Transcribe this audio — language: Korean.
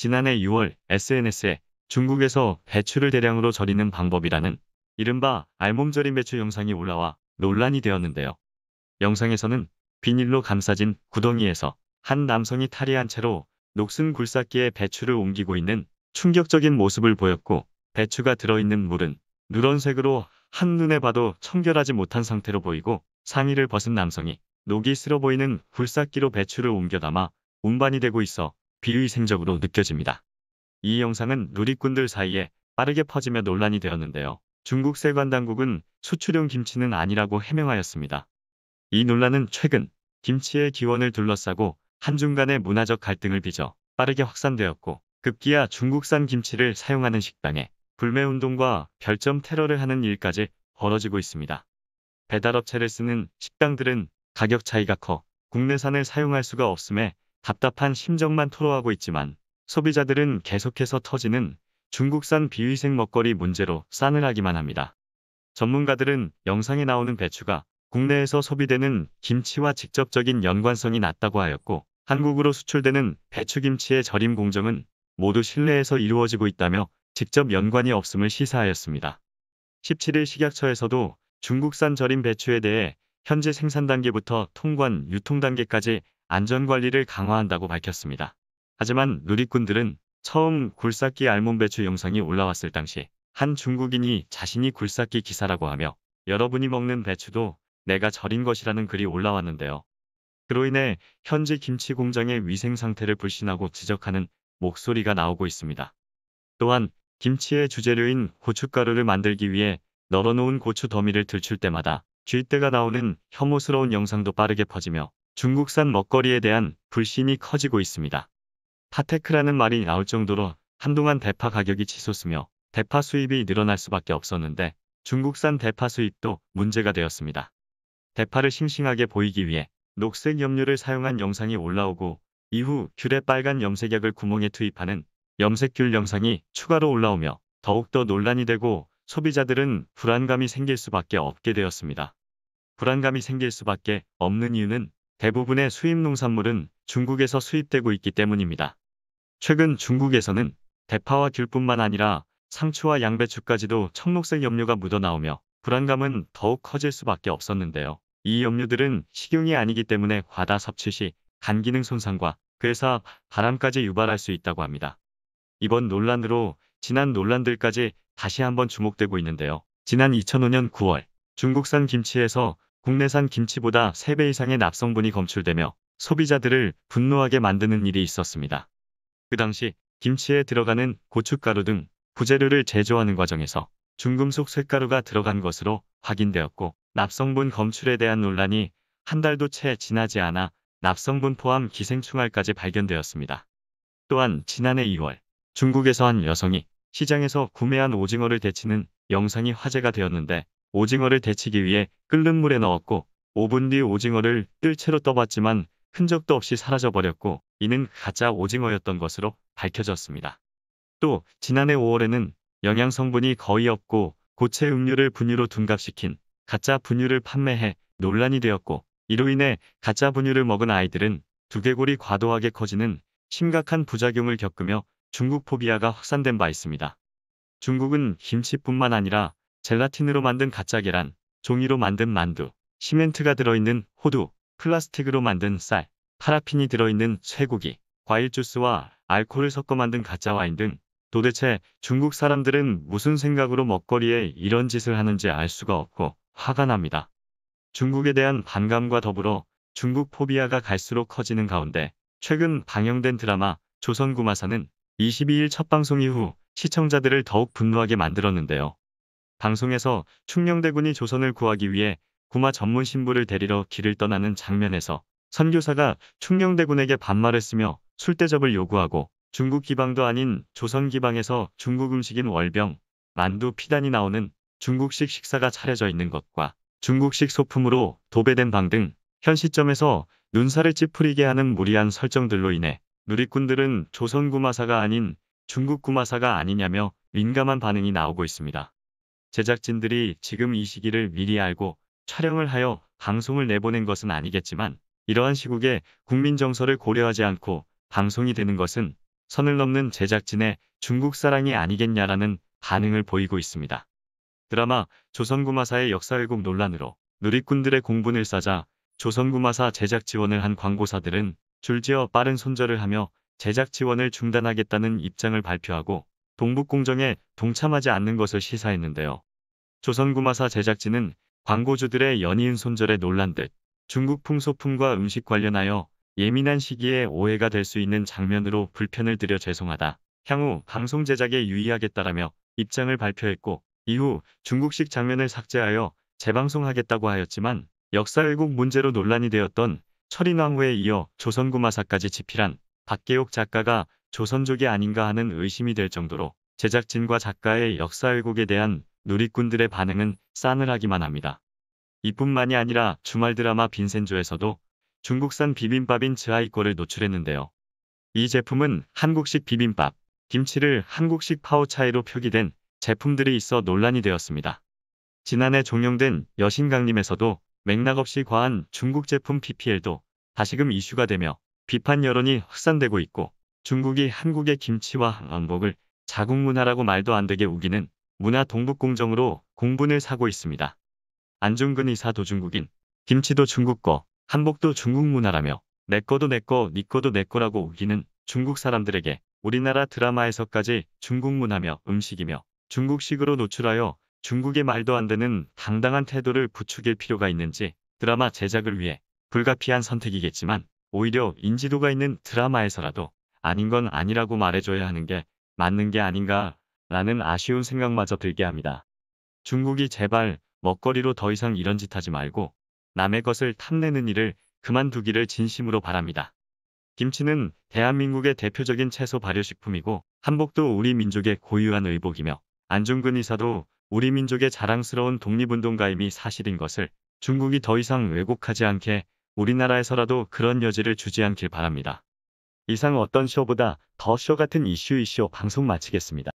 지난해 6월 SNS에 중국에서 배추를 대량으로 절이는 방법이라는 이른바 알몸절임 배추 영상이 올라와 논란이 되었는데요. 영상에서는 비닐로 감싸진 구덩이에서 한 남성이 탈의한 채로 녹슨 굴삭기에 배추를 옮기고 있는 충격적인 모습을 보였고, 배추가 들어있는 물은 누런색으로 한눈에 봐도 청결하지 못한 상태로 보이고, 상의를 벗은 남성이 녹이 슬어 보이는 굴삭기로 배추를 옮겨 담아 운반이 되고 있어 비위생적으로 느껴집니다. 이 영상은 누리꾼들 사이에 빠르게 퍼지며 논란이 되었는데요. 중국 세관당국은 수출용 김치는 아니라고 해명하였습니다. 이 논란은 최근 김치의 기원을 둘러싸고 한중 간의 문화적 갈등을 빚어 빠르게 확산되었고, 급기야 중국산 김치를 사용하는 식당에 불매운동과 별점 테러를 하는 일까지 벌어지고 있습니다. 배달업체를 쓰는 식당들은 가격 차이가 커 국내산을 사용할 수가 없음에 답답한 심정만 토로하고 있지만, 소비자들은 계속해서 터지는 중국산 비위생 먹거리 문제로 싸늘하기만 합니다. 전문가들은 영상에 나오는 배추가 국내에서 소비되는 김치와 직접적인 연관성이 낮다고 하였고, 한국으로 수출되는 배추김치의 절임 공정은 모두 실내에서 이루어지고 있다며 직접 연관이 없음을 시사하였습니다. 17일 식약처에서도 중국산 절임 배추에 대해 현재 생산 단계부터 통관, 유통 단계까지 안전관리를 강화한다고 밝혔습니다. 하지만 누리꾼들은 처음 굴삭기 알몸 배추 영상이 올라왔을 당시 한 중국인이 자신이 굴삭기 기사라고 하며 여러분이 먹는 배추도 내가 절인 것이라는 글이 올라왔는데요. 그로 인해 현지 김치 공장의 위생 상태를 불신하고 지적하는 목소리가 나오고 있습니다. 또한 김치의 주재료인 고춧가루를 만들기 위해 널어놓은 고추 더미를 들출 때마다 쥐떼가 나오는 혐오스러운 영상도 빠르게 퍼지며 중국산 먹거리에 대한 불신이 커지고 있습니다. 파테크라는 말이 나올 정도로 한동안 대파 가격이 치솟으며 대파 수입이 늘어날 수밖에 없었는데, 중국산 대파 수입도 문제가 되었습니다. 대파를 싱싱하게 보이기 위해 녹색 염료를 사용한 영상이 올라오고, 이후 귤에 빨간 염색약을 구멍에 투입하는 염색귤 영상이 추가로 올라오며 더욱더 논란이 되고, 소비자들은 불안감이 생길 수밖에 없게 되었습니다. 불안감이 생길 수밖에 없는 이유는 대부분의 수입 농산물은 중국에서 수입되고 있기 때문입니다. 최근 중국에서는 대파와 귤뿐만 아니라 상추와 양배추까지도 청록색 염료가 묻어나오며 불안감은 더욱 커질 수밖에 없었는데요. 이 염료들은 식용이 아니기 때문에 과다 섭취 시 간 기능 손상과 뇌사 발암까지 유발할 수 있다고 합니다. 이번 논란으로 지난 논란들까지 다시 한번 주목되고 있는데요. 지난 2005년 9월 중국산 김치에서 국내산 김치보다 3배 이상의 납성분이 검출되며 소비자들을 분노하게 만드는 일이 있었습니다. 그 당시 김치에 들어가는 고춧가루 등 부재료를 제조하는 과정에서 중금속 쇳가루가 들어간 것으로 확인되었고, 납성분 검출에 대한 논란이 한 달도 채 지나지 않아 납성분 포함 기생충알까지 발견되었습니다. 또한 지난해 2월 중국에서 한 여성이 시장에서 구매한 오징어를 데치는 영상이 화제가 되었는데, 오징어를 데치기 위해 끓는 물에 넣었고 5분 뒤 오징어를 뜰 채로 떠봤지만 흔적도 없이 사라져버렸고, 이는 가짜 오징어였던 것으로 밝혀졌습니다. 또 지난해 5월에는 영양 성분이 거의 없고 고체 음료를 분유로 둔갑시킨 가짜 분유를 판매해 논란이 되었고, 이로 인해 가짜 분유를 먹은 아이들은 두개골이 과도하게 커지는 심각한 부작용을 겪으며 중국 포비아가 확산된 바 있습니다. 중국은 김치뿐만 아니라 젤라틴으로 만든 가짜 계란, 종이로 만든 만두, 시멘트가 들어있는 호두, 플라스틱으로 만든 쌀, 파라핀이 들어있는 쇠고기, 과일 주스와 알코올을 섞어 만든 가짜 와인 등, 도대체 중국 사람들은 무슨 생각으로 먹거리에 이런 짓을 하는지 알 수가 없고 화가 납니다. 중국에 대한 반감과 더불어 중국 포비아가 갈수록 커지는 가운데, 최근 방영된 드라마 조선구마사는 22일 첫 방송 이후 시청자들을 더욱 분노하게 만들었는데요. 방송에서 충녕대군이 조선을 구하기 위해 구마 전문 신부를 데리러 길을 떠나는 장면에서 선교사가 충녕대군에게 반말을 쓰며 술대접을 요구하고, 중국 기방도 아닌 조선 기방에서 중국 음식인 월병, 만두, 피단이 나오는 중국식 식사가 차려져 있는 것과 중국식 소품으로 도배된 방 등 현 시점에서 눈살을 찌푸리게 하는 무리한 설정들로 인해 누리꾼들은 조선 구마사가 아닌 중국 구마사가 아니냐며 민감한 반응이 나오고 있습니다. 제작진들이 지금 이 시기를 미리 알고 촬영을 하여 방송을 내보낸 것은 아니겠지만, 이러한 시국에 국민 정서를 고려하지 않고 방송이 되는 것은 선을 넘는 제작진의 중국 사랑이 아니겠냐라는 반응을 보이고 있습니다. 드라마 조선구마사의 역사 왜곡 논란으로 누리꾼들의 공분을 사자 조선구마사 제작 지원을 한 광고사들은 줄지어 빠른 손절을 하며 제작 지원을 중단하겠다는 입장을 발표하고 동북공정에 동참하지 않는 것을 시사했는데요. 조선구마사 제작진은 광고주들의 연이은 손절의 논란 등 중국 풍소품과 음식 관련하여 예민한 시기에 오해가 될 수 있는 장면으로 불편을 드려 죄송하다. 향후 방송 제작에 유의하겠다라며 입장을 발표했고 이후 중국식 장면을 삭제하여 재방송하겠다고 하였지만 역사 왜곡 문제로 논란이 되었던 철인왕후에 이어 조선구마사까지 집필한 박계옥 작가가 조선족이 아닌가 하는 의심이 될 정도로 제작진과 작가의 역사 왜곡에 대한 누리꾼들의 반응은 싸늘하기만 합니다. 이뿐만이 아니라 주말 드라마 빈센조에서도 중국산 비빔밥인 즈하이꼬를 노출했는데요. 이 제품은 한국식 비빔밥, 김치를 한국식 파오차이로 표기된 제품들이 있어 논란이 되었습니다. 지난해 종영된 여신강림에서도 맥락 없이 과한 중국 제품 PPL도 다시금 이슈가 되며 비판 여론이 확산되고 있고 중국이 한국의 김치와 한복을 자국 문화라고 말도 안 되게 우기는 문화 동북공정으로 공분을 사고 있습니다. 안중근 의사 도중국인, 김치도 중국 거, 한복도 중국 문화라며 내 거도 내 거, 니 거도 내 거라고 우기는 중국 사람들에게 우리나라 드라마에서까지 중국 문화며 음식이며 중국식으로 노출하여 중국의 말도 안 되는 당당한 태도를 부추길 필요가 있는지 드라마 제작을 위해 불가피한 선택이겠지만 오히려 인지도가 있는 드라마에서라도 아닌 건 아니라고 말해줘야 하는 게 맞는 게 아닌가 라는 아쉬운 생각마저 들게 합니다. 중국이 제발 먹거리로 더 이상 이런 짓 하지 말고 남의 것을 탐내는 일을 그만두기를 진심으로 바랍니다. 김치는 대한민국의 대표적인 채소 발효식품이고 한복도 우리 민족의 고유한 의복이며 안중근 의사도 우리 민족의 자랑스러운 독립운동가임이 사실인 것을 중국이 더 이상 왜곡하지 않게 우리나라에서라도 그런 여지를 주지 않길 바랍니다. 이상 어떤 쇼보다 더 쇼 같은 이슈 방송 마치겠습니다.